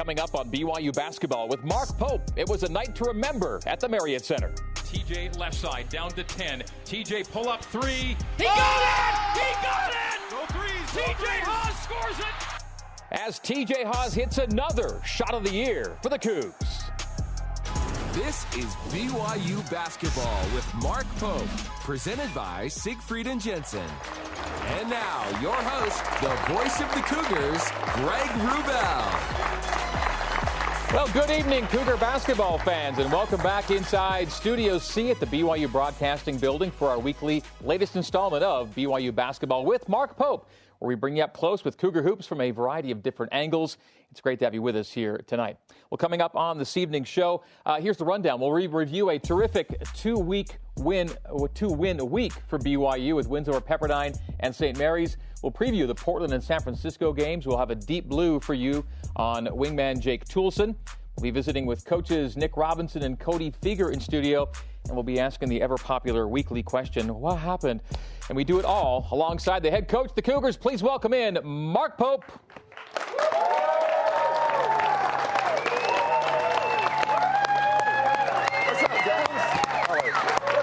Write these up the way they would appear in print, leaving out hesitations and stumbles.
coming up on BYU basketball with Mark Pope. It was a night to remember at the Marriott Center. TJ left side, down to 10. TJ pull up three. He got it! He got it! Go threes! TJ Haws scores it! As TJ Haws hits another shot of the year for the Cougs. This is BYU basketball with Mark Pope, presented by Siegfried and Jensen. And now, your host, the voice of the Cougars, Greg Wrubell. Well, good evening, Cougar basketball fans, and welcome back inside Studio C at the BYU Broadcasting Building for our weekly latest installment of BYU Basketball with Mark Pope, where we bring you up close with Cougar hoops from a variety of different angles. It's great to have you with us here tonight. Well, coming up on this evening's show, here's the rundown. We'll review a terrific two-win week for BYU with wins over Pepperdine and St. Mary's. We'll preview the Portland and San Francisco games. We'll have a deep blue for you on wingman Jake Toolson. We'll be visiting with coaches Nick Robinson and Cody Feger in studio, and we'll be asking the ever-popular weekly question, what happened? And we do it all alongside the head coach of the Cougars. Please welcome in Mark Pope. What's up, guys? What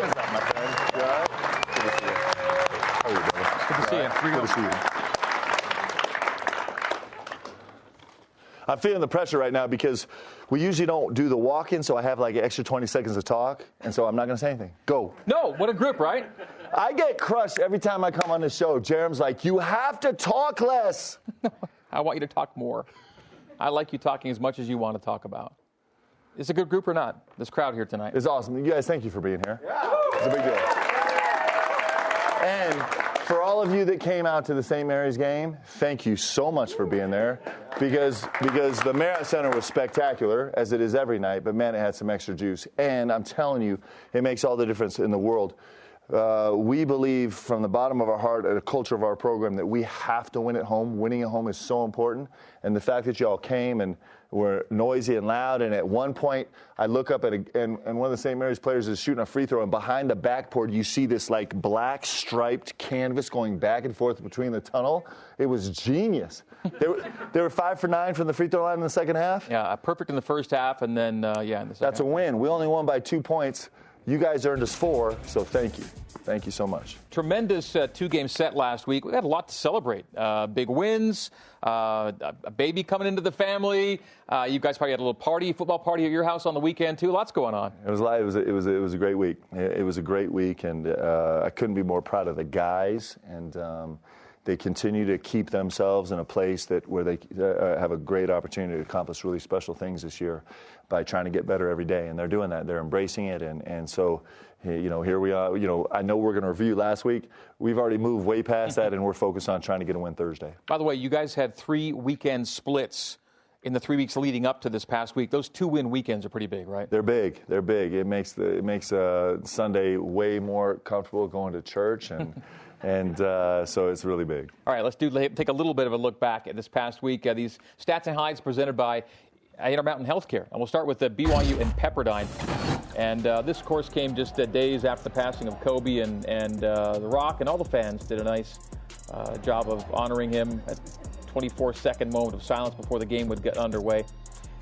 is up, my friend? You all right? Good to see you. How are you, brother? Good to see you. Good to see you. I'm feeling the pressure right now because we usually don't do the walk-in, so I have like an extra 20 seconds to talk, and so I'm not going to say anything. Go. No, what a group, right? I get crushed every time I come on this show. Jerem's like, you have to talk less. I want you to talk more. I like you talking as much as you want to talk about. Is it a good group or not, this crowd here tonight? It's awesome. You guys, thank you for being here. Yeah. It's a big deal. And for all of you that came out to the St. Mary's game, thank you so much for being there because the Marriott Center was spectacular, as it is every night, but man, it had some extra juice. And I'm telling you, it makes all the difference in the world. We believe from the bottom of our heart at a culture of our program that we have to win at home. Winning at home is so important. And the fact that y'all came and were noisy and loud, and at one point I look up and one of the St. Mary's players is shooting a free throw, and behind the backboard you see this like black striped canvas going back and forth between the tunnel. It was genius. They were 5 for 9 from the free throw line in the second half. Yeah, perfect in the first half, and then in the second That's half. a win. We only won by 2 points. You guys earned us 4, so thank you. Thank you so much. Tremendous two-game set last week. We had a lot to celebrate. Big wins, a baby coming into the family. You guys probably had a little football party at your house on the weekend too. Lots going on. It was a great week. It was a great week, and I couldn't be more proud of the guys. And they continue to keep themselves in a place where they have a great opportunity to accomplish really special things this year by trying to get better every day. And they're doing that. They're embracing it. And so, here we are. I know we're going to review last week. We've already moved way past that, and we're focused on trying to get a win Thursday. By the way, you guys had 3 weekend splits in the 3 weeks leading up to this past week. Those 2-win weekends are pretty big, right? They're big. They're big. It makes Sunday way more comfortable going to church, and so it's really big. All right, let's take a little bit of a look back at this past week. These stats and highlights presented by Intermountain Healthcare. And we'll start with the BYU and Pepperdine. And this, of course, came just days after the passing of Kobe, and The Rock and all the fans did a nice job of honoring him. A 24-second moment of silence before the game would get underway.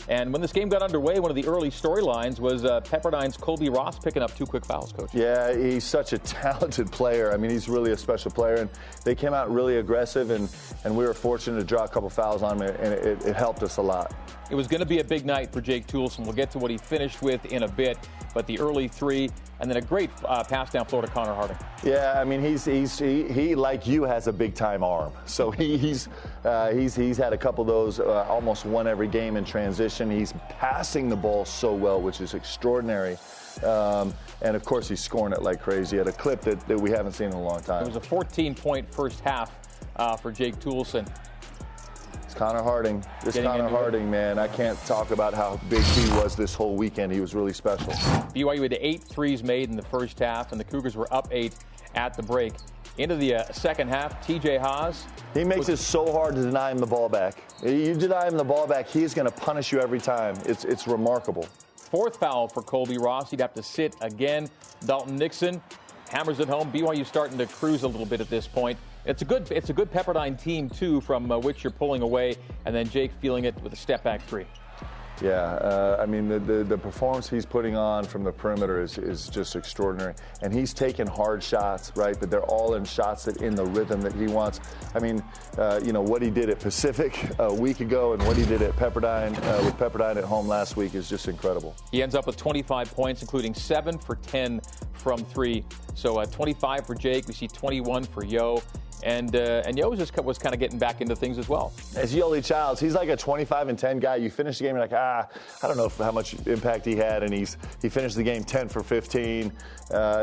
And when this game got underway, one of the early storylines was Pepperdine's Colby Ross picking up 2 quick fouls, Coach. Yeah, he's such a talented player. I mean, he's really a special player. And they came out really aggressive, and we were fortunate to draw a couple fouls on him, and it helped us a lot. It was going to be a big night for Jake Toolson. We'll get to what he finished with in a bit. But the early 3, and then a great pass down floor to Connor Harding. Yeah, I mean, he like you has a big time arm. So he's had a couple of those, almost won every game in transition. He's passing the ball so well, which is extraordinary. And of course, he's scoring it like crazy at a clip that we haven't seen in a long time. It was a 14-point first half for Jake Toolson. It's Connor Harding. Connor Harding, man, I can't talk about how big he was this whole weekend. He was really special. BYU had 8 threes made in the first half, and the Cougars were up 8 at the break. Into the second half, TJ Haws. He makes it so hard to deny him the ball back. You deny him the ball back, he's going to punish you every time. It's remarkable. 4th foul for Colby Ross. He'd have to sit again. Dalton Nixon hammers it home. BYU starting to cruise a little bit at this point. It's a good Pepperdine team, too, from which you're pulling away, and then Jake feeling it with a step-back three. Yeah, I mean, the performance he's putting on from the perimeter is just extraordinary. And he's taking hard shots, right? But they're all in shots that in the rhythm that he wants. I mean, what he did at Pacific a week ago and what he did at Pepperdine, with Pepperdine at home last week is just incredible. He ends up with 25 points, including 7 for 10 from 3. So 25 for Jake. We see 21 for Yo. And Yo was kind of getting back into things as well. As Yoli Childs, he's like a 25-10 guy. You finish the game, you're like, I don't know how much impact he had. And he finished the game 10 for 15,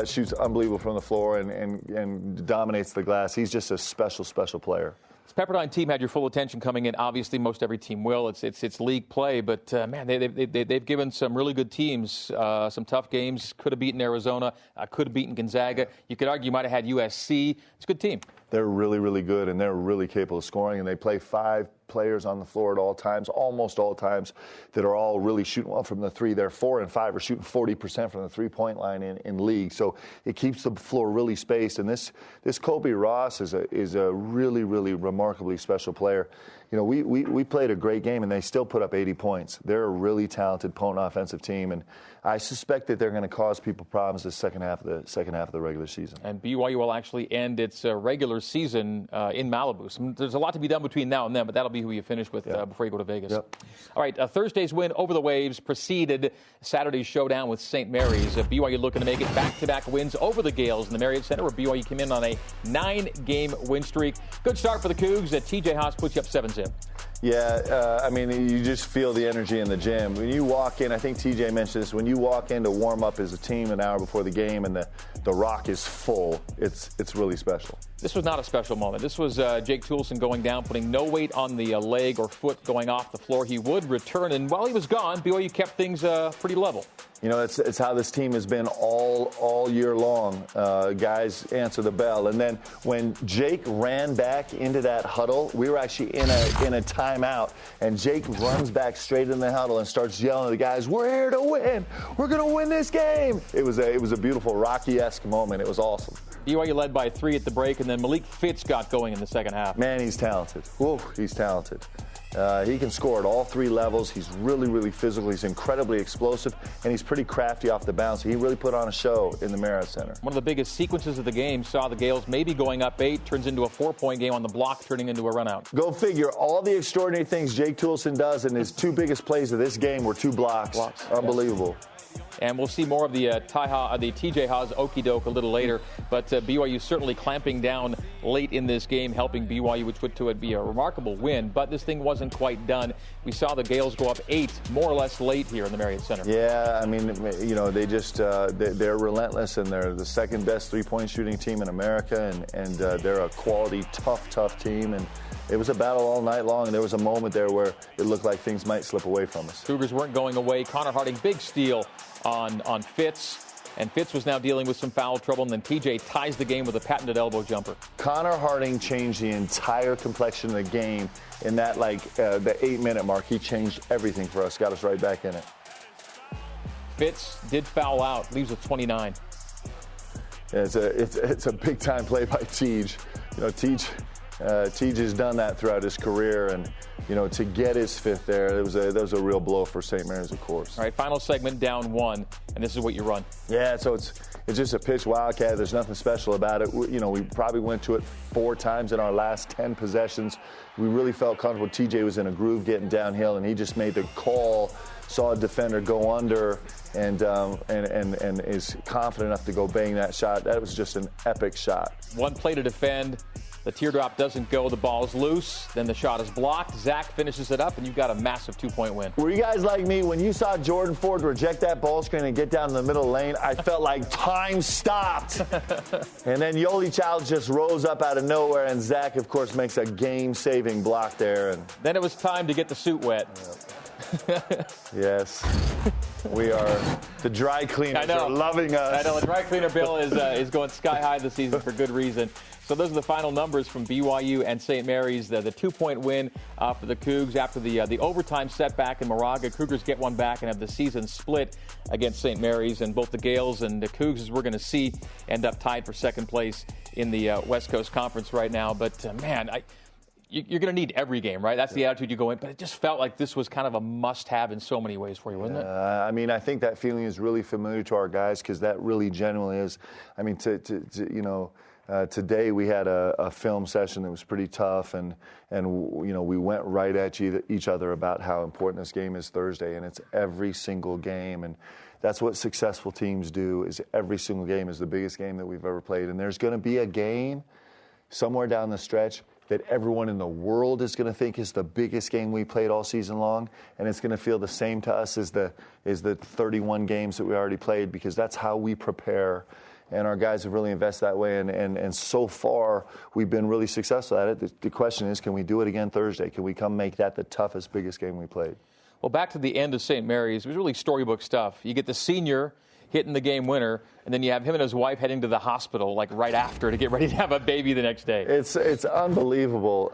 shoots unbelievable from the floor and dominates the glass. He's just a special, special player. This Pepperdine team had your full attention coming in. Obviously, most every team will. It's league play, but man, they've given some really good teams some tough games. Could have beaten Arizona. Could have beaten Gonzaga. You could argue you might have had USC. It's a good team. They're really, really good, and they're really capable of scoring. And they play 5 players on the floor at all times, almost all times, that are all really shooting well from the three. They're 4 and 5 are shooting 40% from the three-point line in league. So it keeps the floor really spaced. And this Kobe Ross is a really, really remarkably special player. You know, we played a great game, and they still put up 80 points. They're a really talented, potent offensive team, and I suspect that they're going to cause people problems the second half of the regular season. And BYU will actually end its regular season in Malibu. So there's a lot to be done between now and then, but that'll be who you finish with before you go to Vegas. Yep. All right, Thursday's win over the Waves preceded Saturday's showdown with St. Mary's. BYU looking to make it back-to-back wins over the Gales in the Marriott Center, where BYU came in on a 9-game win streak. Good start for the Cougs. TJ Haas puts you up 7-0. Yeah, I mean, you just feel the energy in the gym. When you walk in, I think TJ mentioned this, when you walk in to warm up as a team an hour before the game and the rock is full, it's really special. This was not a special moment. This was Jake Toolson going down, putting no weight on the leg or foot going off the floor. He would return, and while he was gone, BYU kept things pretty level. You know, it's how this team has been all year long. Guys answer the bell. And then when Jake ran back into that huddle, we were actually in a timeout, and Jake runs back straight in the huddle and starts yelling at the guys, "We're here to win. We're going to win this game." It was a beautiful Rocky-esque moment. It was awesome. BYU led by 3 at the break, and then Malik Fitz got going in the second half. Man, he's talented. Whoa, he's talented. He can score at all 3 levels. He's really, really physical. He's incredibly explosive, and he's pretty crafty off the bounce. He really put on a show in the Marriott Center. One of the biggest sequences of the game saw the Gales maybe going up 8, turns into a 4-point game on the block, turning into a run-out. Go figure. All the extraordinary things Jake Toolson does, and his 2 biggest plays of this game were 2 blocks. Unbelievable. Yes. And we'll see more of the TJ Haas okey-doke a little later. But BYU certainly clamping down late in this game, helping BYU, which would be a remarkable win. But this thing wasn't quite done. We saw the Gales go up 8, more or less late here in the Marriott Center. Yeah, I mean, you know, they just they're relentless, and they're the second best 3-point shooting team in America, and they're a quality, tough team. And it was a battle all night long, and there was a moment there where it looked like things might slip away from us. Cougars weren't going away. Connor Harding, big steal on Fitz. And Fitz was now dealing with some foul trouble, and then TJ ties the game with a patented elbow jumper. Connor Harding changed the entire complexion of the game in that, the 8-minute mark. He changed everything for us, got us right back in it. Fitz did foul out, leaves with 29. Yeah, it's a big-time play by Tej. You know, Tej has done that throughout his career, and you know, to get his 5th there, that was a real blow for St. Mary's, of course. All right, final segment, down 1, and this is what you run. Yeah, so it's just a pitch wildcat. There's nothing special about it. You know, we probably went to it 4 times in our last 10 possessions. We really felt comfortable. TJ was in a groove getting downhill, and he just made the call. Saw a defender go under, and is confident enough to go bang that shot. That was just an epic shot. One play to defend. The teardrop doesn't go. The ball's loose. Then the shot is blocked. Zach finishes it up, and you've got a massive 2-point win. Were you guys like me? When you saw Jordan Ford reject that ball screen and get down in the middle lane, I felt like time stopped. And then Yoli Childs just rose up out of nowhere, and Zach, of course, makes a game-saving block there. And then it was time to get the suit wet. Yes. We are. The dry cleaners are loving us. I know. The dry cleaner bill is going sky high this season for good reason. So those are the final numbers from BYU and St. Mary's. The 2-point win for the Cougs after the overtime setback in Moraga. Cougars get one back and have the season split against St. Mary's. And both the Gales and the Cougs, as we're going to see, end up tied for second place in the West Coast Conference right now. But, man, you're going to need every game, right? That's the attitude you go in. But it just felt like this was kind of a must-have in so many ways for you, wasn't it? I mean, I think that feeling is really familiar to our guys because that really genuinely is. I mean, today we had a film session that was pretty tough, and we went right at each other about how important this game is Thursday, and it's every single game, and that's what successful teams do. Is every single game is the biggest game that we've ever played, and there's going to be a game somewhere down the stretch that everyone in the world is going to think is the biggest game we played all season long, and it's going to feel the same to us as the 31 games that we already played, because that's how we prepare. And our guys have really invested that way, and so far we've been really successful at it. The question is, can we do it again Thursday? Can we come make that the toughest, biggest game we played? Well, back to the end of St. Mary's, it was really storybook stuff. You get the senior hitting the game winner, and then you have him and his wife heading to the hospital like right after to get ready to have a baby the next day. It's unbelievable,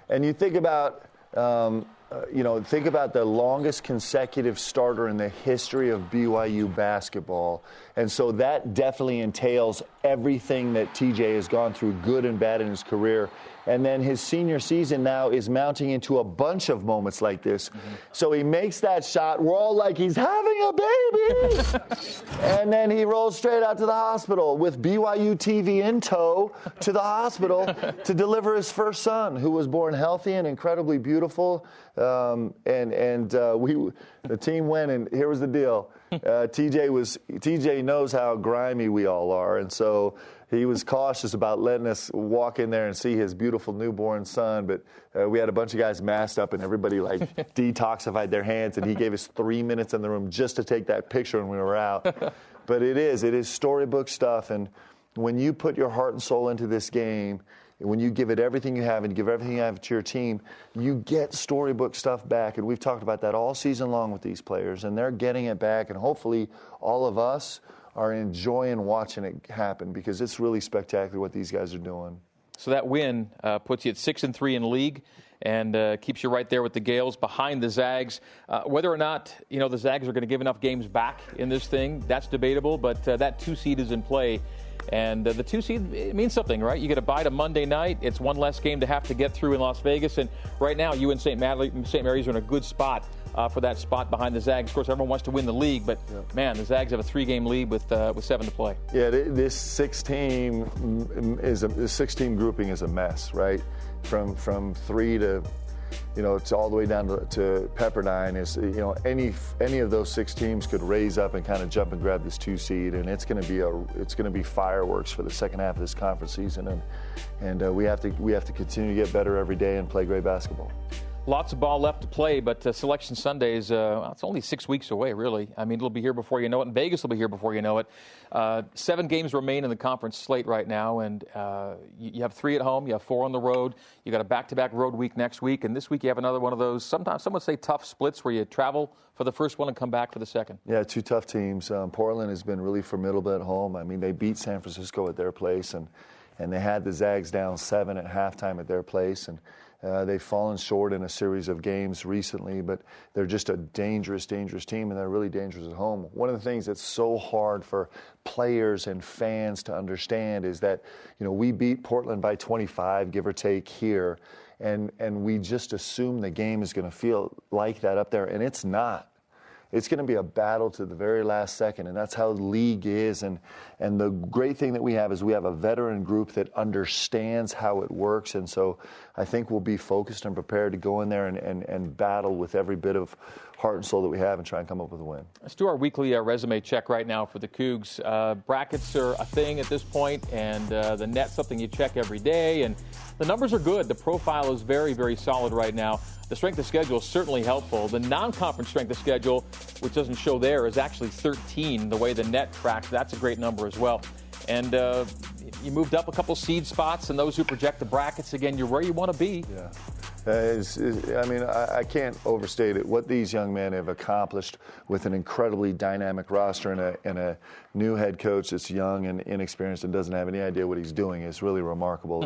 and you think about. Think about the longest consecutive starter in the history of BYU basketball. And so that definitely entails everything that TJ has gone through, good and bad, in his career. And then his senior season now is mounting into a bunch of moments like this. Mm-hmm. So he makes that shot. We're all like, he's having a baby. And then he rolls straight out to the hospital with BYUtv in tow to the hospital to deliver his first son, who was born healthy and incredibly beautiful. The team went, and here was the deal. TJ knows how grimy we all are, and so he was cautious about letting us walk in there and see his beautiful newborn son. But we had a bunch of guys masked up, and everybody detoxified their hands, and he gave us 3 minutes in the room just to take that picture when we were out. But it is storybook stuff, and when you put your heart and soul into this game, when you give it everything you have and give everything you have to your team, you get storybook stuff back. And we've talked about that all season long with these players, and they're getting it back. And hopefully all of us are enjoying watching it happen, because it's really spectacular what these guys are doing. So that win puts you at 6-3 in league and keeps you right there with the Gales behind the Zags. Whether or not the Zags are going to give enough games back in this thing, that's debatable, but that 2 seed is in play. And the 2 seed, it means something, right? You get a bye to Monday night. It's one less game to have to get through in Las Vegas. And right now, you and St. Mary's are in a good spot for that spot behind the Zags. Of course, everyone wants to win the league, but, man, the Zags have a 3-game lead with 7 to play. Yeah, this six-team grouping is a mess, right? From 3 to... it's all the way down to Pepperdine. Any of those 6 teams could raise up and kind of jump and grab this 2 seed, and it's going to be fireworks for the second half of this conference season, and we have to continue to get better every day and play great basketball. Lots of ball left to play, but Selection Sundays, it's only 6 weeks away, really. I mean, it'll be here before you know it, and Vegas will be here before you know it. 7 games remain in the conference slate right now, and you have 3 at home, you have 4 on the road. You got a back-to-back road week next week, and this week you have another one of those, sometimes some would say tough splits, where you travel for the first one and come back for the second. Yeah, 2 tough teams. Portland has been really formidable at home. I mean, they beat San Francisco at their place, and they had the Zags down 7 at halftime at their place, and they've fallen short in a series of games recently, but they're just a dangerous, dangerous team, and they're really dangerous at home. One of the things that's so hard for players and fans to understand is that, we beat Portland by 25, give or take, here, and we just assume the game is going to feel like that up there, and it's not. It's going to be a battle to the very last second, and that's how the league is. And the great thing that we have is we have a veteran group that understands how it works, and so I think we'll be focused and prepared to go in there and battle with every bit of heart and soul that we have and try and come up with a win. Let's do our weekly resume check right now for the Cougs. Brackets are a thing at this point, and the net's something you check every day, and the numbers are good. The profile is very, very solid right now. The strength of schedule is certainly helpful. The non-conference strength of schedule, which doesn't show there, is actually 13, the way the net tracks. That's a great number as well. And you moved up a couple seed spots, and those who project the brackets, again, you're where you want to be. Yeah. I can't overstate it. What these young men have accomplished with an incredibly dynamic roster and a new head coach that's young and inexperienced and doesn't have any idea what he's doing is really remarkable.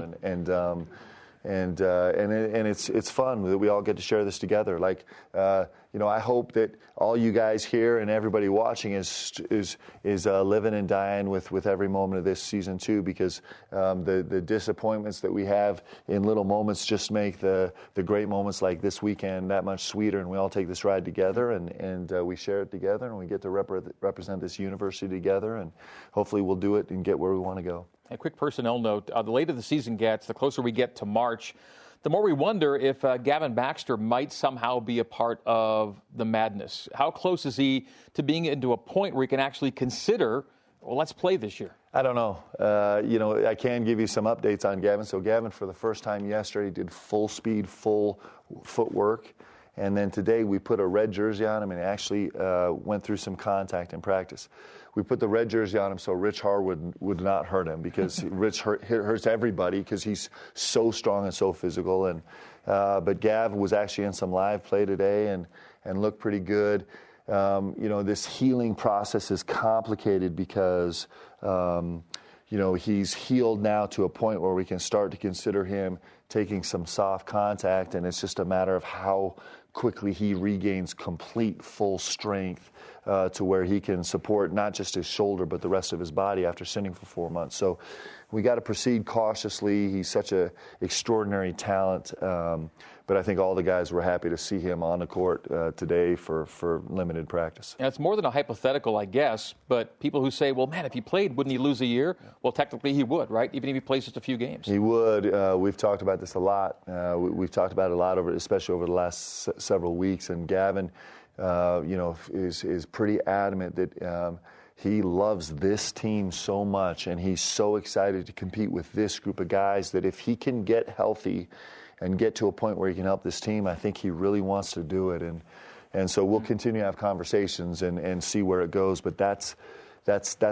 it's fun that we all get to share this together. Like, I hope that all you guys here and everybody watching is living and dying with every moment of this season too, because the disappointments that we have in little moments just make the great moments like this weekend that much sweeter. And we all take this ride together, and we share it together, and we get to represent this university together, and hopefully we'll do it and get where we want to go. A quick personnel note, the later the season gets, the closer we get to March, the more we wonder if Gavin Baxter might somehow be a part of the madness. How close is he to being into a point where he can actually consider, well, let's play this year? I don't know. I can give you some updates on Gavin. So Gavin, for the first time yesterday, did full speed, full footwork. And then today we put a red jersey on him and actually went through some contact in practice. We put the red jersey on him so Rich Harwood would not hurt him, because Rich hurts everybody because he's so strong and so physical. And but Gav was actually in some live play today and looked pretty good. This healing process is complicated because he's healed now to a point where we can start to consider him taking some soft contact, and it's just a matter of how quickly he regains complete full strength to where he can support not just his shoulder but the rest of his body after sitting for 4 months. So we got to proceed cautiously. He's such an extraordinary talent, but I think all the guys were happy to see him on the court today for limited practice. And it's more than a hypothetical, I guess, but people who say, well, man, if he played, wouldn't he lose a year? Well, technically he would, right? Even if he plays just a few games. He would. We've talked about this a lot. We've talked about it a lot, especially over the last several weeks. And Gavin, is pretty adamant that he loves this team so much, and he's so excited to compete with this group of guys that if he can get healthy and get to a point where he can help this team, I think he really wants to do it. And so we'll continue to have conversations and see where it goes. But that's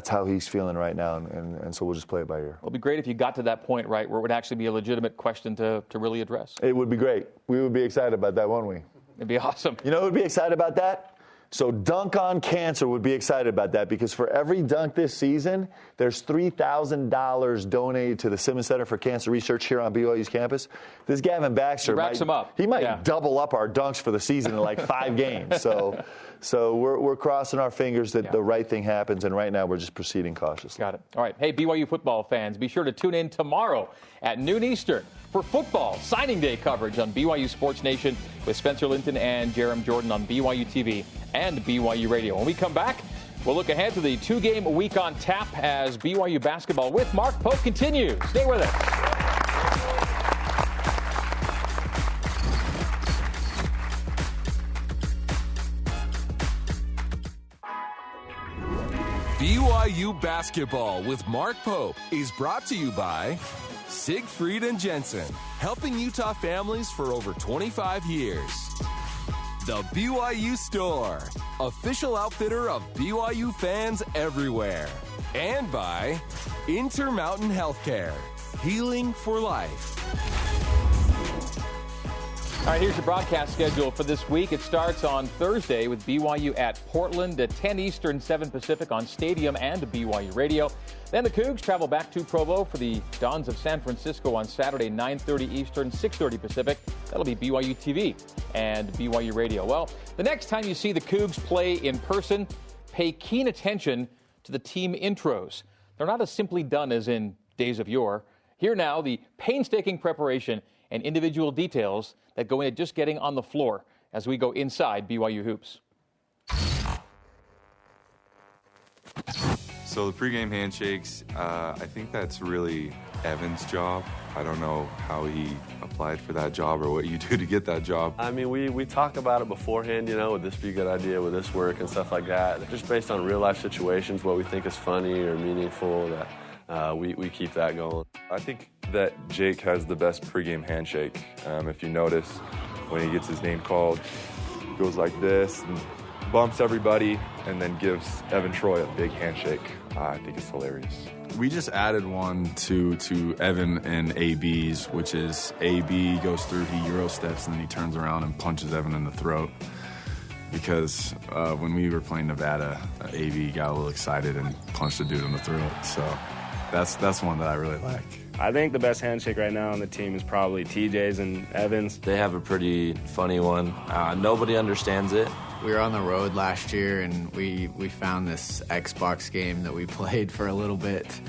how he's feeling right now, and so we'll just play it by ear. It'll be great if you got to that point, right, where it would actually be a legitimate question to really address. It would be great. We would be excited about that, wouldn't we? It'd be awesome. You know who would be excited about that? So Dunk on Cancer would be excited about that, because for every dunk this season, there's $3,000 donated to the Simmons Center for Cancer Research here on BYU's campus. This Gavin Baxter racks him up. He might double up our dunks for the season in like 5 games. So we're crossing our fingers that the right thing happens, and right now we're just proceeding cautiously. Got it. All right. Hey, BYU football fans, be sure to tune in tomorrow at noon Eastern for football signing day coverage on BYU Sports Nation with Spencer Linton and Jerem Jordan on BYUtv and BYU Radio. When we come back, we'll look ahead to the 2-game week on tap as BYU basketball with Mark Pope continues. Stay with us. BYU Basketball with Mark Pope is brought to you by Siegfried and Jensen, helping Utah families for over 25 years. The BYU Store, official outfitter of BYU fans everywhere. And by Intermountain Healthcare, healing for life. All right, here's the broadcast schedule for this week. It starts on Thursday with BYU at Portland at 10 Eastern, 7 Pacific on Stadium and BYU Radio. Then the Cougs travel back to Provo for the Dons of San Francisco on Saturday, 9:30 Eastern, 6:30 Pacific. That'll be BYU TV and BYU Radio. Well, the next time you see the Cougs play in person, pay keen attention to the team intros. They're not as simply done as in days of yore. Here now, the painstaking preparation and individual details that go into just getting on the floor as we go inside BYU hoops. So the pregame handshakes, I think that's really Evan's job. I don't know how he applied for that job or what you do to get that job. I mean, we talk about it beforehand, would this be a good idea, would this work and stuff like that. Just based on real life situations, what we think is funny or meaningful, that we keep that going. I think that Jake has the best pregame handshake. If you notice, when he gets his name called, he goes like this and bumps everybody and then gives Evan Troy a big handshake. I think it's hilarious. We just added one to Evan and AB's, which is AB goes through, he Euro steps, and then he turns around and punches Evan in the throat. Because when we were playing Nevada, AB got a little excited and punched a dude in the throat. So that's one that I really like. I think the best handshake right now on the team is probably TJ's and Evan's. They have a pretty funny one. Nobody understands it. We were on the road last year, and we found this Xbox game that we played for a little bit,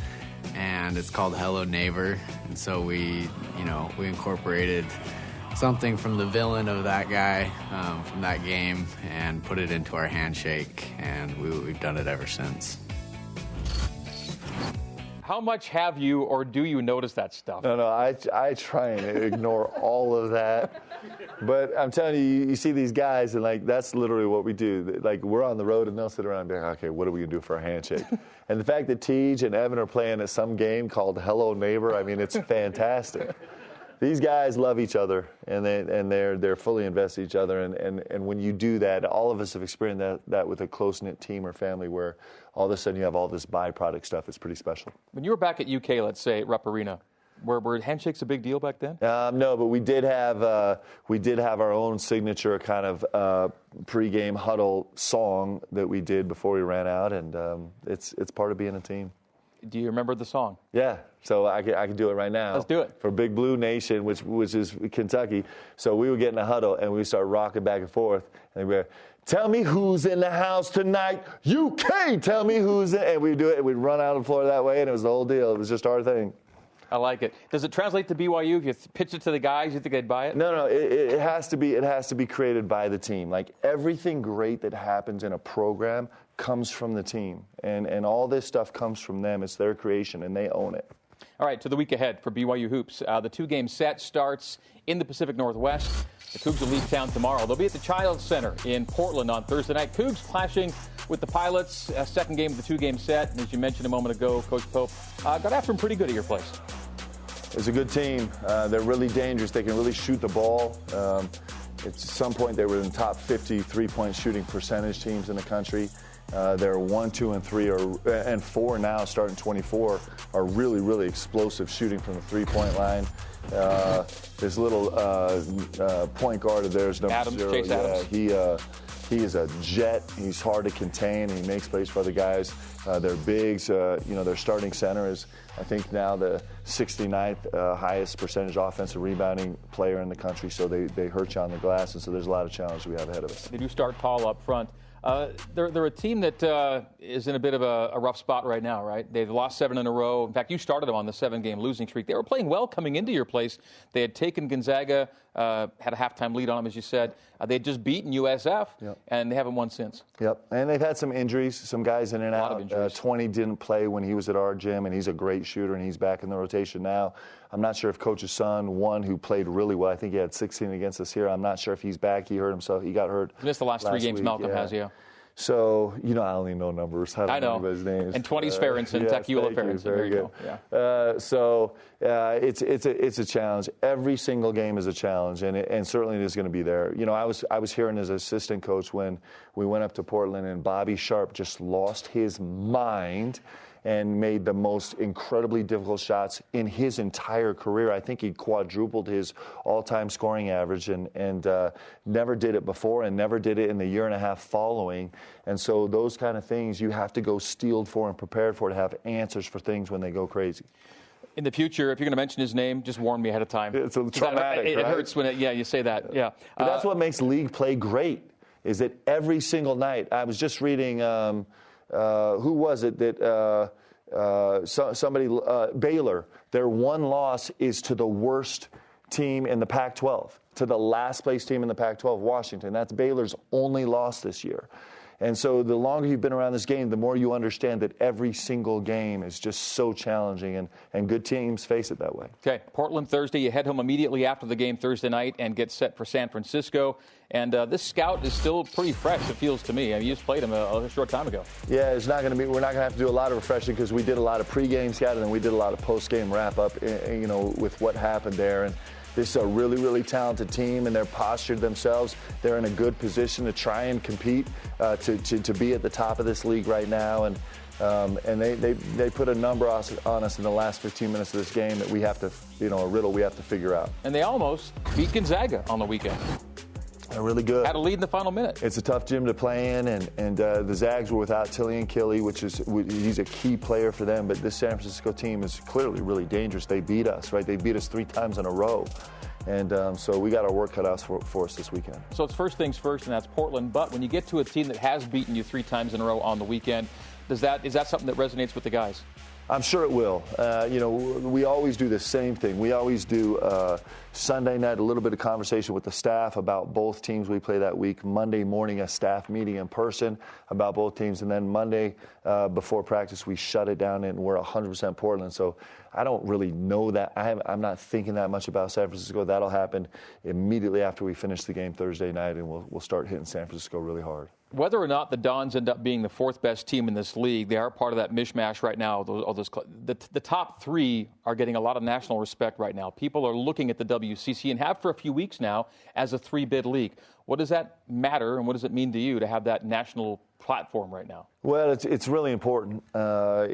and it's called Hello Neighbor. And so we incorporated something from the villain of that guy from that game and put it into our handshake, and we've done it ever since. How much have you or do you notice that stuff? No, I try and ignore all of that. But I'm telling you, you see these guys, and, like, that's literally what we do. Like, we're on the road, and they'll sit around and be like, okay, what are we going to do for our handshake? And the fact that Tej and Evan are playing at some game called Hello Neighbor, I mean, it's fantastic. These guys love each other, and they're fully invested in each other. And when you do that, all of us have experienced that with a close-knit team or family where all of a sudden you have all this byproduct stuff. It's pretty special. When you were back at UK, let's say, at Rupp Arena, were handshakes a big deal back then? No, but we did have our own signature kind of pregame huddle song that we did before we ran out, and it's part of being a team. Do you remember the song? Yeah, so I can do it right now. Let's do it. For Big Blue Nation, which is Kentucky. So we would get in a huddle, and we start rocking back and forth, and we'd be, tell me who's in the house tonight, UK, tell me who's in, and we'd do it, and we'd run out on the floor that way, and it was the whole deal. It was just our thing. I like it. Does it translate to BYU? If you pitch it to the guys, you think they'd buy it? No. It has to be created by the team. Like, everything great that happens in a program comes from the team, and all this stuff comes from them. It's their creation, and they own it. All right, to the week ahead for BYU Hoops. The two-game set starts in the Pacific Northwest. The Cougs will leave town tomorrow. They'll be at the Child Center in Portland on Thursday night. Cougs clashing with the Pilots, second game of the two-game set. And as you mentioned a moment ago, Coach Pope got after him pretty good at your place. It's a good team. They're really dangerous. They can really shoot the ball. At some point, they were in the top 50 three-point shooting percentage teams in the country. They're 1, 2, and 3, and 4 now, starting 24, are really, really explosive shooting from the three-point line. This little point guard of theirs, number 0. Chase Adams. He is a jet. He's hard to contain, and he makes plays for other guys. Their bigs, their starting center is, I think, now the 69th highest percentage offensive rebounding player in the country, so they hurt you on the glass, and so there's a lot of challenges we have ahead of us. They do start tall up front. They're a team that is in a bit of a rough spot right now, right? They've lost 7 in a row. In fact, you started them on the 7-game losing streak. They were playing well coming into your place. They had taken Gonzaga, had a halftime lead on them, as you said. They had just beaten USF, and they haven't won since. Yep, and they've had some injuries, some guys in and out. 20 didn't play when he was at our gym, and he's a great shooter, and he's back in the rotation now. I'm not sure if Coach's son, one who played really well, I think he had 16 against us here. I'm not sure if he's back. He hurt himself. He got hurt. He missed the last 3 games week. Malcolm has, So, I only know numbers. I don't know anybody's names. And 20's Ferentsen, Tequila Ferentsen. Very good. It's a challenge. Every single game is a challenge, and certainly it is going to be there. I was hearing as assistant coach when we went up to Portland, and Bobby Sharp just lost his mind and made the most incredibly difficult shots in his entire career. I think he quadrupled his all-time scoring average and never did it before and never did it in the year and a half following. And so those kind of things you have to go steeled for and prepared for to have answers for things when they go crazy. In the future, if you're going to mention his name, just warn me ahead of time. It's traumatic, It hurts when you say that, yeah. But that's what makes league play great, is that every single night, I was just reading, who was it that Baylor, their one loss is to the worst team in the Pac-12, to the last place team in the Pac-12, Washington. That's Baylor's only loss this year. And so the longer you've been around this game, the more you understand that every single game is just so challenging, and good teams face it that way. Okay, Portland Thursday. You head home immediately after the game Thursday night and get set for San Francisco. And this scout is still pretty fresh, it feels to me. I mean, you just played him a short time ago. Yeah, we're not going to have to do a lot of refreshing because we did a lot of pregame scouting and we did a lot of postgame wrap-up, with what happened there. And this is a really, really talented team, and they're postured themselves. They're in a good position to try and compete, to be at the top of this league right now. And they put a number on us in the last 15 minutes of this game that we have to, a riddle we have to figure out. And they almost beat Gonzaga on the weekend. They're really good. Had a lead in the final minute. It's a tough gym to play in, and the Zags were without Tillian Killy, he's a key player for them. But this San Francisco team is clearly really dangerous. They beat us, right? They beat us 3 times in a row. And so we got our work cut out for us this weekend. So it's first things first, and that's Portland. But when you get to a team that has beaten you 3 times in a row on the weekend, is that something that resonates with the guys? I'm sure it will. We always do the same thing. We always do Sunday night a little bit of conversation with the staff about both teams we play that week. Monday morning, a staff meeting in person about both teams. And then Monday before practice, we shut it down and we're 100% Portland. So I don't really know that. I'm not thinking that much about San Francisco. That'll happen immediately after we finish the game Thursday night, and we'll start hitting San Francisco really hard. Whether or not the Dons end up being the 4th best team in this league, they are part of that mishmash right now. The top 3 are getting a lot of national respect right now. People are looking at the WCC and have for a few weeks now as a 3-bid league. What does that matter, and what does it mean to you to have that national platform right now? Well, it's really important. I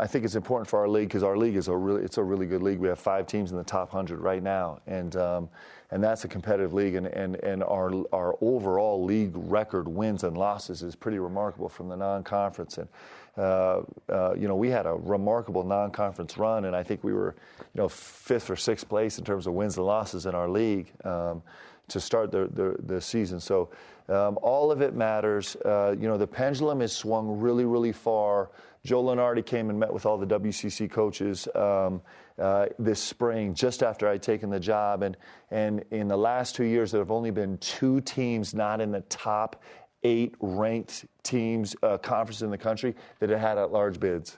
think it's important for our league because our league is a really good league. We have 5 teams in the top 100 right now, and that's a competitive league. And our overall league record wins and losses is pretty remarkable from the non-conference. And we had a remarkable non-conference run, and I think we were 5th or 6th place in terms of wins and losses in our league to start the season. So all of it matters. The pendulum is swung really, really far. Joe Lunardi came and met with all the WCC coaches this spring, just after I'd taken the job. And in the last 2 years, there have only been 2 teams not in the top 8 ranked teams, conference in the country that had at-large bids.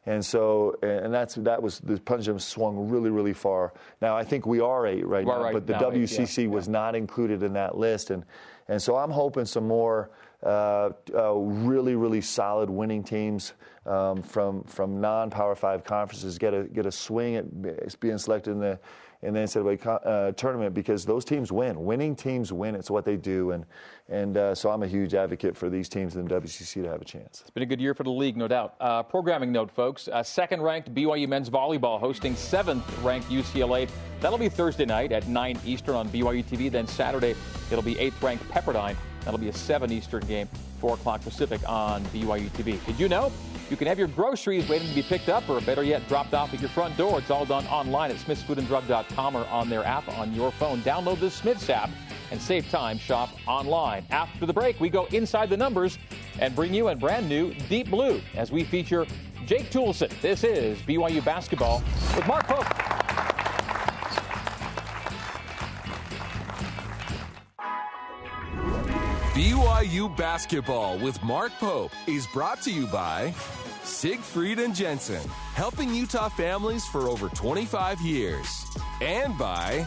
And so, that was the pendulum swung really, really far. Now, I think we are 8 right now, but the WCC was not included in that list. And so I'm hoping some more really, really solid winning teams from non-Power 5 conferences get a swing at being selected in the NCAA tournament, because those teams win. Winning teams win. It's what they do. And so I'm a huge advocate for these teams in the WCC to have a chance. It's been a good year for the league, no doubt. Programming note, folks. 2nd-ranked BYU men's volleyball hosting 7th-ranked UCLA. That'll be Thursday night at 9 Eastern on BYUtv. Then Saturday, it'll be 8th-ranked Pepperdine. That'll be a 7 Eastern game, 4 o'clock Pacific on BYUtv. Did you know you can have your groceries waiting to be picked up, or better yet, dropped off at your front door? It's all done online at smithsfoodanddrug.com or on their app on your phone. Download the Smiths app and save time. Shop online. After the break, we go inside the numbers and bring you a brand new Deep Blue as we feature Jake Toolson. This is BYU Basketball with Mark Pope. BYU Basketball with Mark Pope is brought to you by Siegfried and Jensen, helping Utah families for over 25 years. And by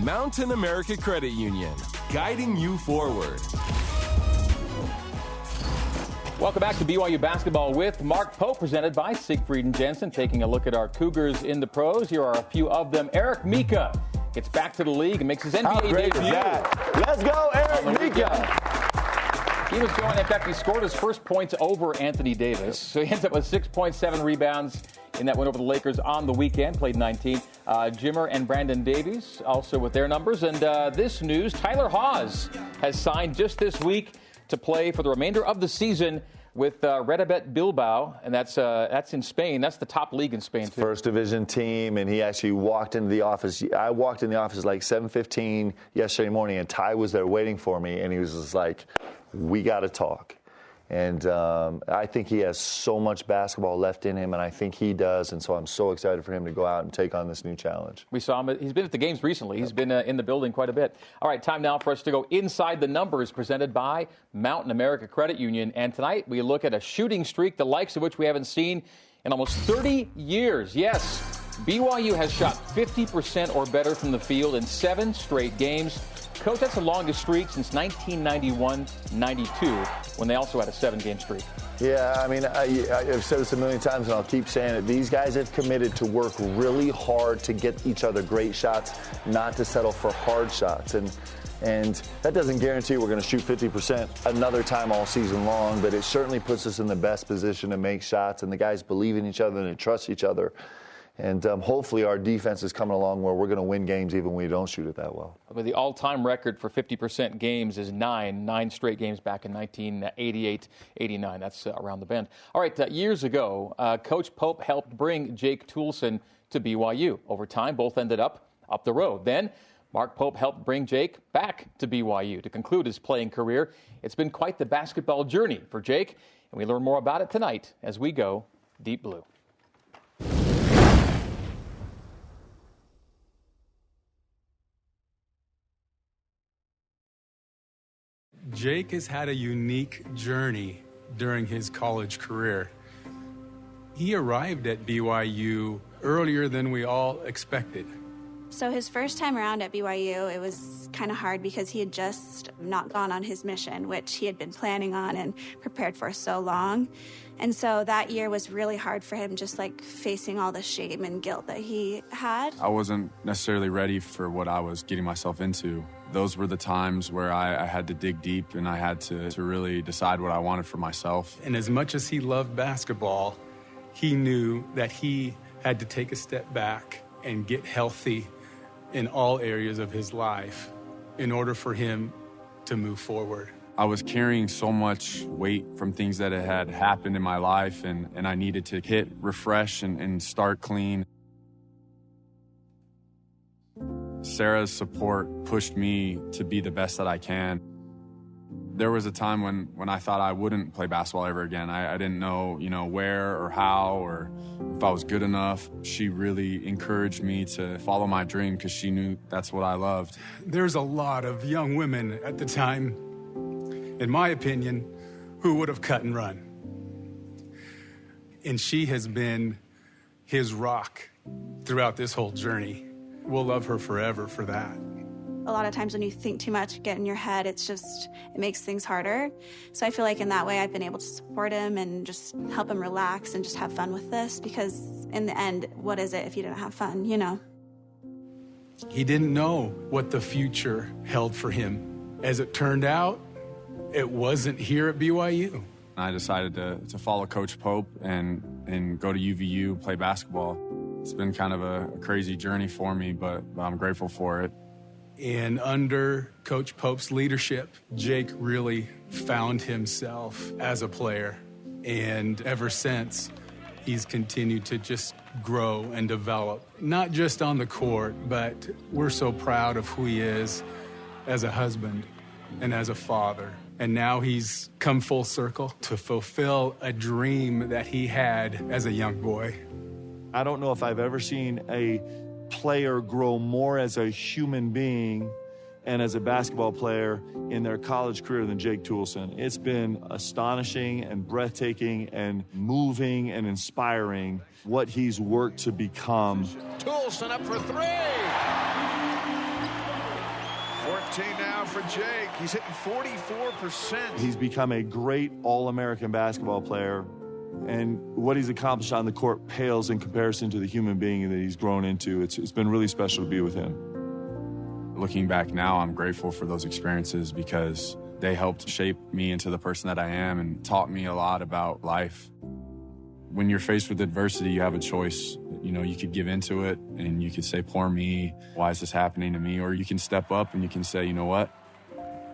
Mountain America Credit Union, guiding you forward. Welcome back to BYU Basketball with Mark Pope, presented by Siegfried and Jensen. Taking a look at our Cougars in the pros. Here are a few of them. Eric Mika gets back to the league and makes his NBA debut. Let's go, Eric Mika. He was going, in fact, he scored his first points over Anthony Davis. So he ends up with 6.7 rebounds in that win over the Lakers on the weekend, played 19. Jimmer and Brandon Davies also with their numbers. And this news, Tyler Haws has signed just this week to play for the remainder of the season with Redabet Bilbao, and that's in Spain. That's the top league in Spain, too. First division team, and he actually walked into the office. I walked in the office like 7:15 yesterday morning, and Ty was there waiting for me, and he was just like, we got to talk. And I think he has so much basketball left in him, and I think he does. And so I'm so excited for him to go out and take on this new challenge. We saw him. He's been at the games recently. He's been in the building quite a bit. All right, time now for us to go inside the numbers, presented by Mountain America Credit Union. And tonight we look at a shooting streak, the likes of which we haven't seen in almost 30 years. Yes, BYU has shot 50% or better from the field in 7 straight games. Coach, that's the longest streak since 1991-92, when they also had a 7-game streak. Yeah, I mean, I've said this a million times, and I'll keep saying it. These guys have committed to work really hard to get each other great shots, not to settle for hard shots. And that doesn't guarantee we're going to shoot 50% another time all season long, but it certainly puts us in the best position to make shots, and the guys believe in each other and trust each other. And hopefully our defense is coming along where we're going to win games even when we don't shoot it that well. But the all-time record for 50% games is nine straight games back in 1988-89. That's around the bend. All right, years ago, Coach Pope helped bring Jake Toolson to BYU. Over time, both ended up the road. Then Mark Pope helped bring Jake back to BYU to conclude his playing career. It's been quite the basketball journey for Jake, and we learn more about it tonight as we go Deep Blue. Jake has had a unique journey during his college career. He arrived at BYU earlier than we all expected. So his first time around at BYU, it was kind of hard because he had just not gone on his mission, which he had been planning on and prepared for so long. And so that year was really hard for him, just like facing all the shame and guilt that he had. I wasn't necessarily ready for what I was getting myself into. Those were the times where I had to dig deep and I had to really decide what I wanted for myself. And as much as he loved basketball, he knew that he had to take a step back and get healthy in all areas of his life in order for him to move forward. I was carrying so much weight from things that had happened in my life, and I needed to hit refresh and start clean. Sarah's support pushed me to be the best that I can. There was a time when I thought I wouldn't play basketball ever again. I didn't know, where or how or if I was good enough. She really encouraged me to follow my dream because she knew that's what I loved. There's a lot of young women at the time, in my opinion, who would have cut and run. And she has been his rock throughout this whole journey. We'll love her forever for that. A lot of times when you think too much, get in your head, it makes things harder. So I feel like in that way I've been able to support him and just help him relax and just have fun with this, because in the end, what is it if you didn't have fun, He didn't know what the future held for him. As it turned out, it wasn't here at BYU. I decided to follow Coach Pope and go to UVU, play basketball. It's been kind of a crazy journey for me, but I'm grateful for it. And under Coach Pope's leadership, Jake really found himself as a player. And ever since, he's continued to just grow and develop, not just on the court, but we're so proud of who he is as a husband and as a father. And now he's come full circle to fulfill a dream that he had as a young boy. I don't know if I've ever seen a player grow more as a human being and as a basketball player in their college career than Jake Toolson. It's been astonishing and breathtaking and moving and inspiring what he's worked to become. Toolson up for three. 14 now for Jake. He's hitting 44%. He's become a great All-American basketball player. And what he's accomplished on the court pales in comparison to the human being that he's grown into. It's been really special to be with him. Looking back now, I'm grateful for those experiences because they helped shape me into the person that I am and taught me a lot about life. When you're faced with adversity, you have a choice. You could give into it and you could say, poor me, why is this happening to me? Or you can step up and you can say, you know what?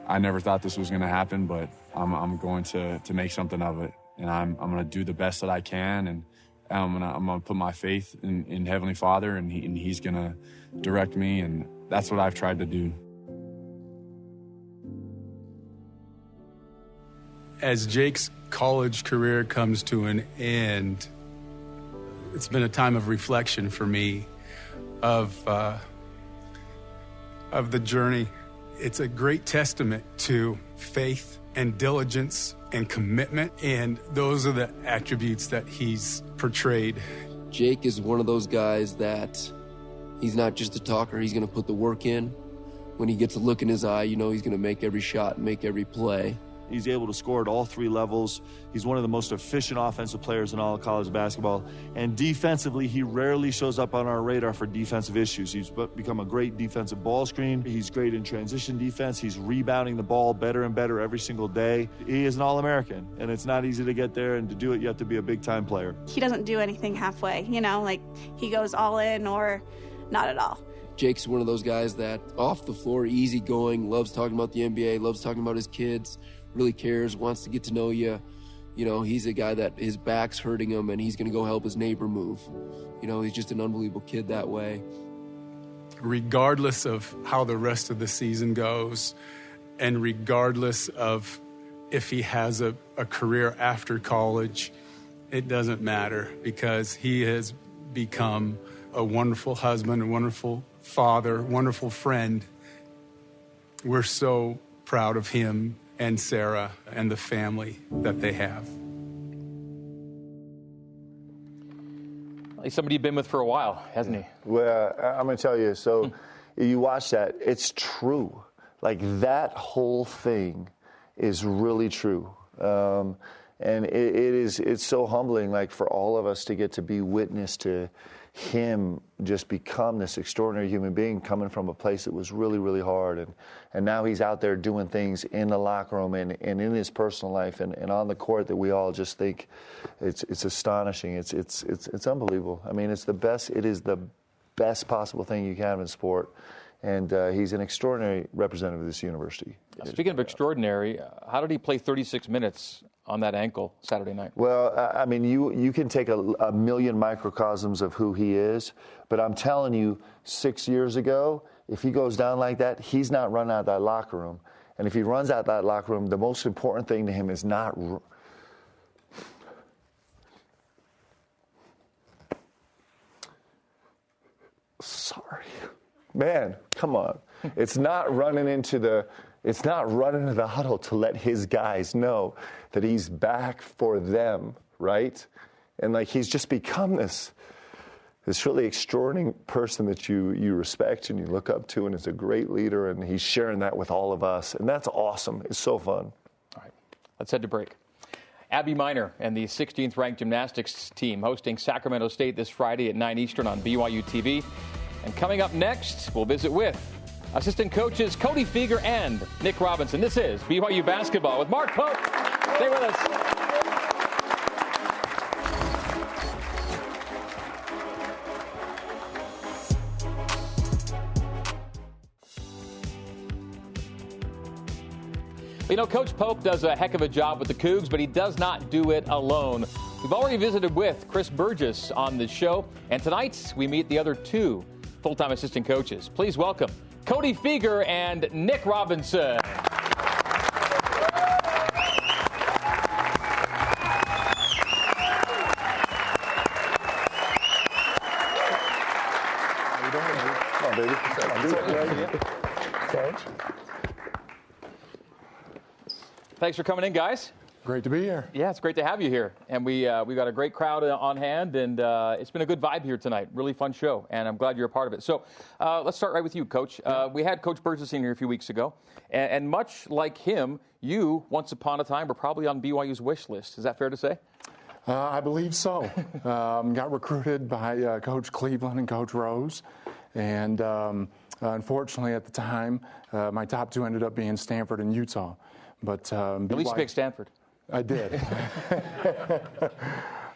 I never thought this was going to happen, but I'm going to make something of it. And I'm going to do the best that I can, and I'm going to put my faith in Heavenly Father, and He's going to direct me, and that's what I've tried to do. As Jake's college career comes to an end, it's been a time of reflection for me of the journey. It's a great testament to faith and diligence and commitment, and those are the attributes that he's portrayed. Jake is one of those guys that he's not just a talker, he's going to put the work in. When he gets a look in his eye, he's going to make every shot, make every play. He's able to score at all 3 levels. He's one of the most efficient offensive players in all of college basketball. And defensively, he rarely shows up on our radar for defensive issues. He's become a great defensive ball screen. He's great in transition defense. He's rebounding the ball better and better every single day. He is an All-American, and it's not easy to get there, and to do it, you have to be a big-time player. He doesn't do anything halfway, like he goes all in or not at all. Jake's one of those guys that off the floor, easygoing, loves talking about the NBA, loves talking about his kids, really cares, wants to get to know you. He's a guy that his back's hurting him and he's going to go help his neighbor move. He's just an unbelievable kid that way. Regardless of how the rest of the season goes, and regardless of if he has a career after college, it doesn't matter, because he has become a wonderful husband, a wonderful father, wonderful friend. We're so proud of him and Sarah and the family that they have. He's somebody you've been with for a while, hasn't he? Well, I'm going to tell you, so you watch that, it's true. Like, that whole thing is really true. And it's so humbling, like, for all of us to get to be witness to him just become this extraordinary human being coming from a place that was really, really hard. And now he's out there doing things in the locker room and in his personal life and on the court that we all just think it's astonishing. It's unbelievable. I mean, it's the best. It is the best possible thing you can have in sport. And he's an extraordinary representative of this university. Speaking of extraordinary, how did he play 36 minutes on that ankle Saturday night? Well, I mean, you can take a million microcosms of who he is, but I'm telling you, 6 years ago, if he goes down like that, he's not running out of that locker room. And if he runs out of that locker room, the most important thing to him is not... Sorry. Man, come on. It's not running into the huddle to let his guys know that he's back for them, right? And like, he's just become this really extraordinary person that you respect and you look up to, and is a great leader, and he's sharing that with all of us, and that's awesome. It's so fun. All right, let's head to break. Abby Minor and the 16th ranked gymnastics team hosting Sacramento State this Friday at 9 Eastern on BYUtv. And coming up next, we'll visit with assistant coaches Cody Feger and Nick Robinson. This is BYU Basketball with Mark Pope. Stay with us. Coach Pope does a heck of a job with the Cougs, but he does not do it alone. We've already visited with Chris Burgess on the show, and tonight we meet the other 2 full-time assistant coaches. Please welcome Cody Feger and Nick Robinson. How you doing? Come on, baby. Coach. Thanks for coming in, guys. Great to be here. Yeah, it's great to have you here. And we got a great crowd on hand, and it's been a good vibe here tonight. Really fun show, and I'm glad you're a part of it. So let's start right with you, Coach. We had Coach Burgess in here a few weeks ago, and much like him, you, once upon a time, were probably on BYU's wish list. Is that fair to say? I believe so. Got recruited by Coach Cleveland and Coach Rose, and unfortunately at the time, my top 2 ended up being Stanford and Utah. But at least you picked Stanford. I did.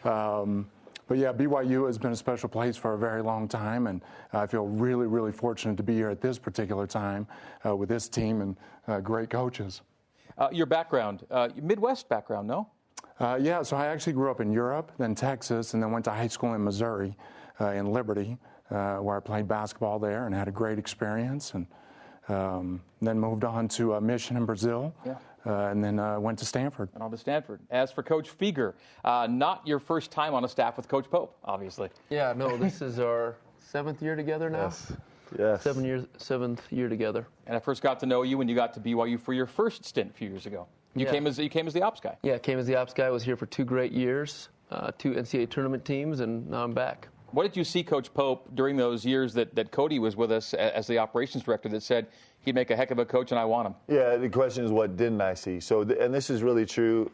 But yeah, BYU has been a special place for a very long time, and I feel really, really fortunate to be here at this particular time with this team and great coaches. Your background, Midwest background, no? Yeah, so I actually grew up in Europe, then Texas, and then went to high school in Missouri, in Liberty, where I played basketball there and had a great experience, and then moved on to a mission in Brazil. Yeah. And then went to Stanford. And on to Stanford. As for Coach Feger, not your first time on a staff with Coach Pope, obviously. Yeah, no, this is our 7th year together now. Yes. 7th year together. And I first got to know you when you got to BYU for your first stint a few years ago. You came as the ops guy. Yeah, came as the ops guy. I was here for 2 great years, 2 NCAA tournament teams, and now I'm back. What did you see, Coach Pope, during those years that Cody was with us as the operations director that said he'd make a heck of a coach and I want him? Yeah, the question is what didn't I see? So, and this is really true.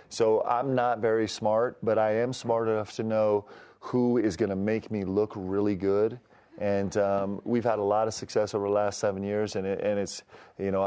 So I'm not very smart, but I am smart enough to know who is going to make me look really good. And we've had a lot of success over the last 7 years, and it's, you know,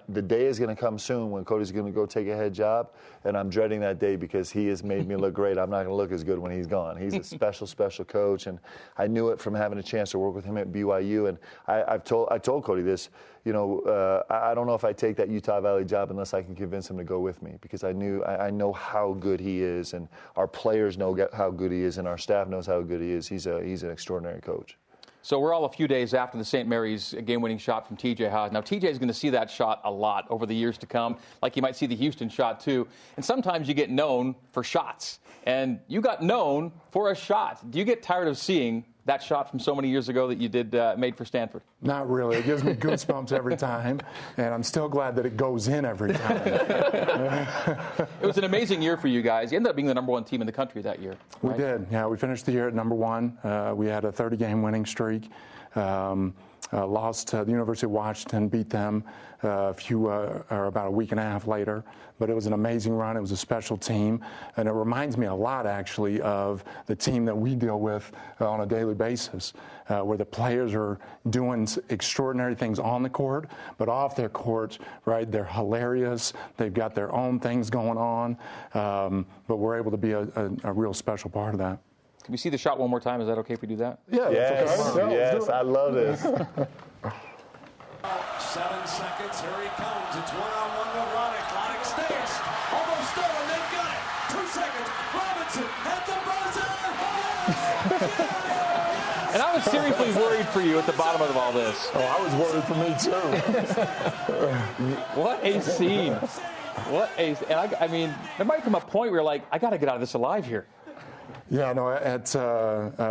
the day is going to come soon when Cody's going to go take a head job, and I'm dreading that day because he has made me look great. I'm not going to look as good when he's gone. He's a special coach, and I knew it from having a chance to work with him at BYU. And I told Cody this, you know, I don't know if I take that Utah Valley job unless I can convince him to go with me, because I know how good he is, and our players know how good he is, and our staff knows how good he is. He's an extraordinary coach. So we're all a few days after the St. Mary's game-winning shot from TJ Haas. Now, TJ is going to see that shot a lot over the years to come, like you might see the Houston shot too. And sometimes you get known for shots, and you got known for a shot. Do you get tired of seeing that shot from so many years ago that you made for Stanford? Not really. It gives me goosebumps every time, and I'm still glad that it goes in every time. It was an amazing year for you guys. You ended up being the #1 team in the country that year. We right? did. Yeah, we finished the year at #1. We had a 30-game winning streak. Lost to the University of Washington, beat them about a week and a half later. But it was an amazing run. It was a special team. And it reminds me a lot, actually, of the team that we deal with on a daily basis, where the players are doing extraordinary things on the court, but off their court, right, they're hilarious. They've got their own things going on. But we're able to be a real special part of that. Can we see the shot one more time? Is that okay if we do that? Yeah. Yes, okay. Yes, I love this. 7 seconds, here he comes. It's one-on-one with Roddick. Roddick stays. Almost stolen, they've got it. 2 seconds, Robinson at the buzzer. Yes! And I was seriously worried for you at the bottom of all this. Oh, I was worried for me too. What a scene. And I mean, there might come a point where you're like, I got to get out of this alive here. Yeah, no,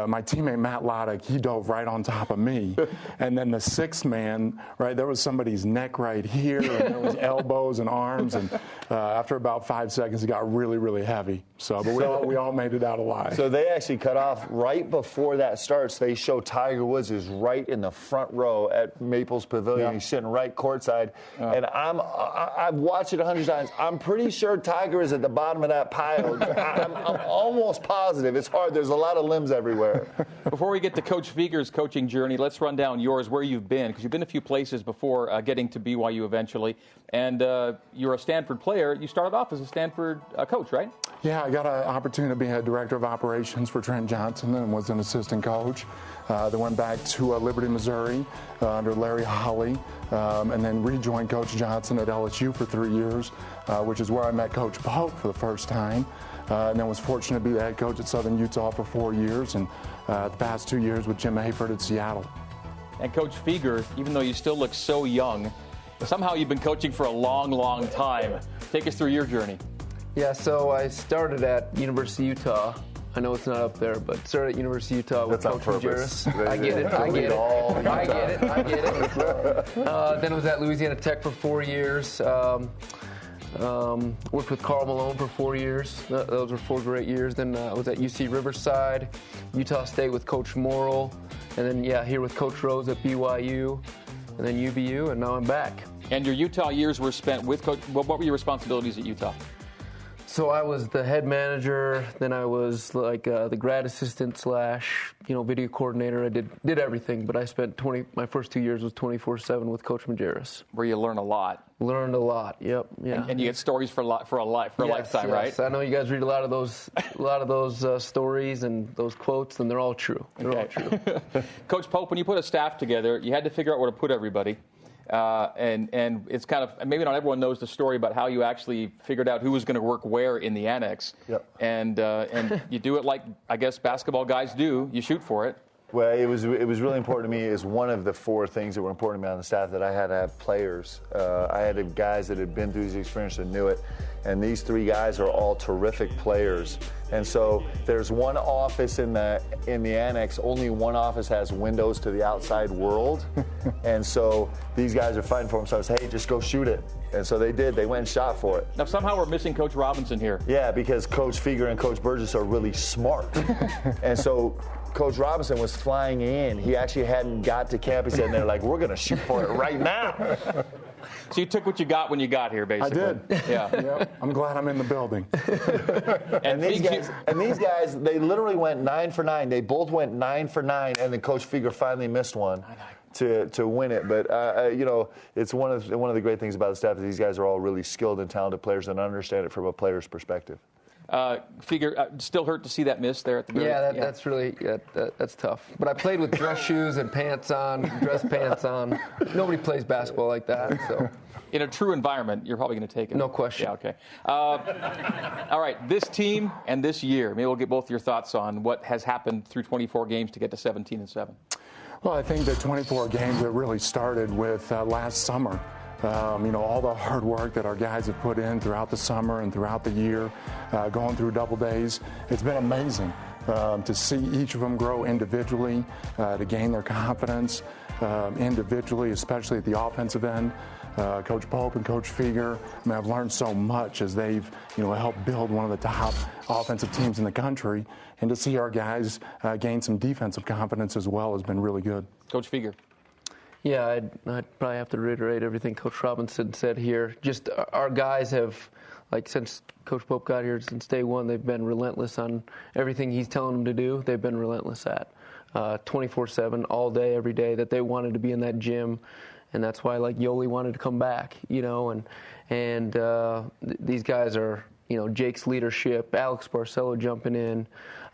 my teammate Matt Loddick, he dove right on top of me. And then the sixth man, right, there was somebody's neck right here, and there was elbows and arms. And after about 5 seconds, it got really, really heavy. But we all made it out alive. So they actually cut off right before that starts. They show Tiger Woods is right in the front row at Maples Pavilion. Yeah. He's sitting right courtside. And I've watched it 100 times. I'm pretty sure Tiger is at the bottom of that pile. I'm almost positive. It's hard. There's a lot of limbs everywhere. Before we get to Coach Vieger's coaching journey, let's run down yours, where you've been, because you've been a few places before getting to BYU eventually. And you're a Stanford player. You started off as a Stanford coach, right? Yeah, I got an opportunity to be a director of operations for Trent Johnson and was an assistant coach. Then went back to Liberty, Missouri under Larry Holly, and then rejoined Coach Johnson at LSU for 3 years, which is where I met Coach Pope for the first time. And then was fortunate to be the head coach at Southern Utah for 4 years, and the past 2 years with Jim Hayford at Seattle. And Coach Vieger, even though you still look so young, somehow you've been coaching for a long, long time. Take us through your journey. Yeah, so I started at University of Utah. I know it's not up there, but started at University of Utah with Coach Majerus. I get it. Then I was at Louisiana Tech for 4 years. Worked with Karl Malone for 4 years. Those were 4 great years. Then I was at UC Riverside, Utah State with Coach Morrill, and then here with Coach Rose at BYU, and then UVU, and now I'm back. And your Utah years were spent with Coach. What were your responsibilities at Utah? So I was the head manager, then I was like the grad assistant / video coordinator. I did everything, but I spent my first 2 years was 24/7 with Coach Majerus. Where you learn a lot. Learned a lot. Yep. Yeah. And you get stories for a lifetime, right? I know you guys read a lot of those stories and those quotes, and they're all true. They're all true. Coach Pope, when you put a staff together, you had to figure out where to put everybody. And it's kind of, maybe not everyone knows the story about how you actually figured out who was going to work where in the annex. Yep. And you do it like, I guess, basketball guys do. You shoot for it. Well, it was really important to me. Is one of the 4 things that were important to me on the staff that I had to have players. I had guys that had been through these experiences and knew it. And these 3 guys are all terrific players. And so there's one office in the annex. Only one office has windows to the outside world. And so these guys are fighting for themselves. Hey, just go shoot it. And so they did. They went and shot for it. Now somehow we're missing Coach Robinson here. Yeah, because Coach Feger and Coach Burgess are really smart. And so Coach Robinson was flying in. He actually hadn't got to campus yet, and they're like, we're going to shoot for it right now. So you took what you got when you got here, basically. I did. Yeah. Yep. I'm glad I'm in the building. and these guys, they literally went 9 for 9. They both went 9 for 9, and then Coach Feger finally missed one to win it. But it's one of the great things about the staff is these guys are all really skilled and talented players and understand it from a player's perspective. Feger, still hurt to see that miss there at the very end. That's really that's tough. But I played with dress shoes and pants on, dress pants on. Nobody plays basketball like that. So, in a true environment, you're probably going to take it. No question. Yeah. Okay. All right. This team and this year. Maybe we'll get both your thoughts on what has happened through 24 games to get to 17-7. Well, I think the 24 games that really started with last summer. All the hard work that our guys have put in throughout the summer and throughout the year, going through double days. It's been amazing to see each of them grow individually, to gain their confidence individually, especially at the offensive end. Coach Pope and Coach Feger, I've learned so much as they've, helped build one of the top offensive teams in the country. And to see our guys gain some defensive confidence as well has been really good. Coach Feger. Yeah, I'd probably have to reiterate everything Coach Robinson said here. Just our guys have, since Coach Pope got here, since day one, they've been relentless on everything he's telling them to do. They've been relentless at 24/7, all day, every day, that they wanted to be in that gym. And that's why, Yoli wanted to come back, and these guys are, Jake's leadership, Alex Barcelo jumping in.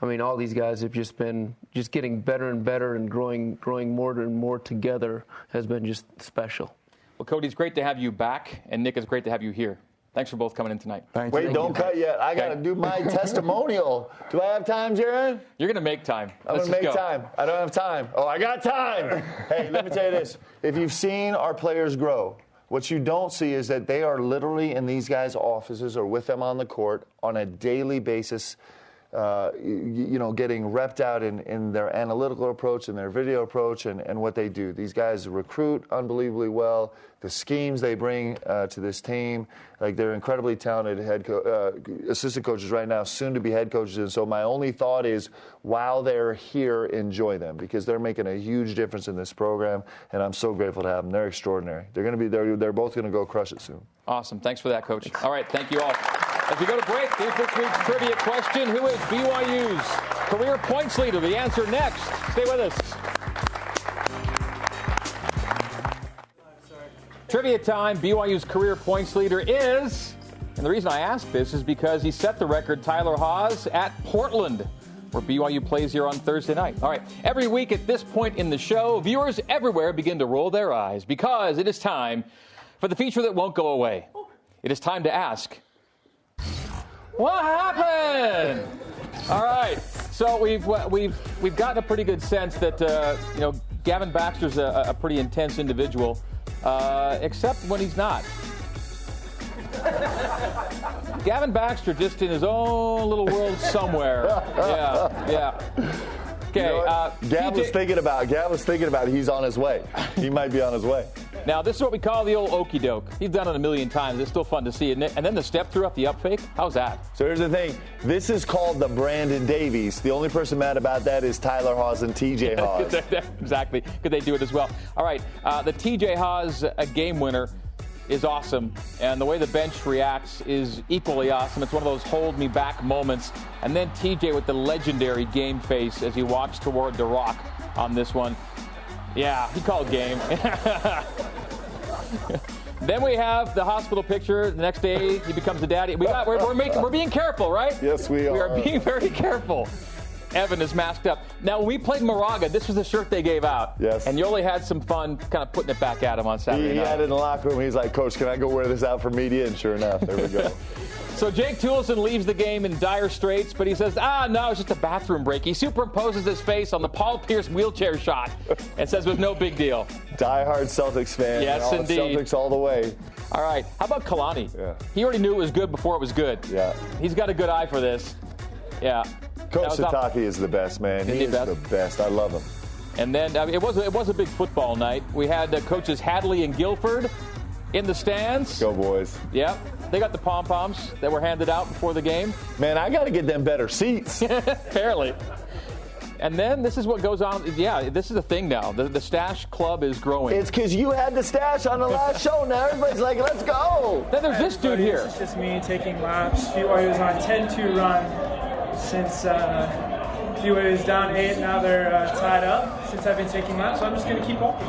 I mean, all these guys have just been getting better and better and growing more and more together has been just special. Well, Cody, it's great to have you back, and Nick, it's great to have you here. Thanks for both coming in tonight. Thank you. Wait, don't cut yet. I got to do my testimonial. Do I have time, Jaron? You're going to make time. I'm going to make time. I don't have time. Oh, I got time. Hey, let me tell you this. If you've seen our players grow, what you don't see is that they are literally in these guys' offices or with them on the court on a daily basis, getting repped out in their analytical approach and their video approach and what they do. These guys recruit unbelievably well. The schemes they bring to this team, they're incredibly talented assistant coaches right now, soon to be head coaches. And so my only thought is, while they're here, enjoy them because they're making a huge difference in this program. And I'm so grateful to have them. They're extraordinary. They're both going to go crush it soon. Awesome. Thanks for that, Coach. All right. Thank you all. As we go to break, here's this week's trivia question. Who is BYU's career points leader? The answer next. Stay with us. Trivia time. BYU's career points leader is, and the reason I ask this is because he set the record, Tyler Haws, at Portland, where BYU plays here on Thursday night. All right. Every week at this point in the show, viewers everywhere begin to roll their eyes because it is time for the feature that won't go away. It is time to ask, what happened? All right. So we've gotten a pretty good sense that Gavin Baxter's a pretty intense individual, except when he's not. Gavin Baxter just in his own little world somewhere. Yeah. Okay. Gav was thinking about he's on his way. He might be on his way. Now, this is what we call the old okey doke. He's done it a million times. It's still fun to see, isn't it? And then the step through up the up fake. How's that? So here's the thing. This is called the Brandon Davies. The only person mad about that is Tyler Haws and TJ Haws. Exactly. Could they do it as well? All right. The TJ Haws game winner is awesome. And the way the bench reacts is equally awesome. It's one of those hold me back moments. And then TJ with the legendary game face as he walks toward the rock on this one. Yeah, he called game. Then we have the hospital picture. The next day, he becomes a daddy. We're being careful, right? Yes, we are. We are being very careful. Evan is masked up. Now, when we played Moraga, this was the shirt they gave out. Yes. And Yoli had some fun kind of putting it back at him on Saturday He night. had it in the locker room. He's like, Coach, can I go wear this out for media? And sure enough, there we go. So Jake Toolson leaves the game in dire straits, but he says, no, it's just a bathroom break. He superimposes his face on the Paul Pierce wheelchair shot and says it was no big deal. Die-hard Celtics fan. Yes, indeed. Celtics all the way. All right. How about Kalani? Yeah. He already knew it was good before it was good. Yeah. He's got a good eye for this. Yeah. Coach Satake is the best, man. He is the best. I love him. And then it was a big football night. We had coaches Hadley and Guilford in the stands. Go boys. Yep. They got the pom-poms that were handed out before the game. Man, I got to get them better seats. Apparently. And then this is what goes on. Yeah, this is the thing now. The Stash Club is growing. It's because you had the stash on the last show. Now everybody's like, let's go. Then there's this dude here. It's just me taking laps. BYU was on a 10-2 run since BYU was down 8. Now they're tied up since I've been taking laps. So I'm just going to keep walking.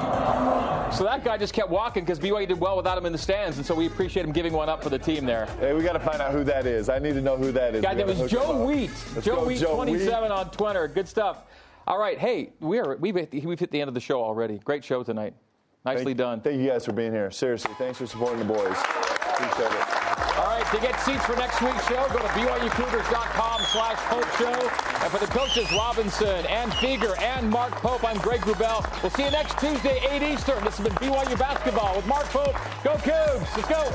So that guy just kept walking because BYU did well without him in the stands, and so we appreciate him giving one up for the team there. Hey, we got to find out who that is. I need to know who that is. Guy, that was Joe Wheat. Joe Wheat, 27 on Twitter. Good stuff. All right, hey, we've hit the end of the show already. Great show tonight. Nicely done. Thank you guys for being here. Seriously, thanks for supporting the boys. Appreciate it. All right, to get seats for next week's show, go to BYUCougars.com/Pope Show. And for the coaches, Robinson and Feger and Mark Pope, I'm Greg Wrubell. We'll see you next Tuesday, 8 Eastern. This has been BYU Basketball with Mark Pope. Go Cougs. Let's go.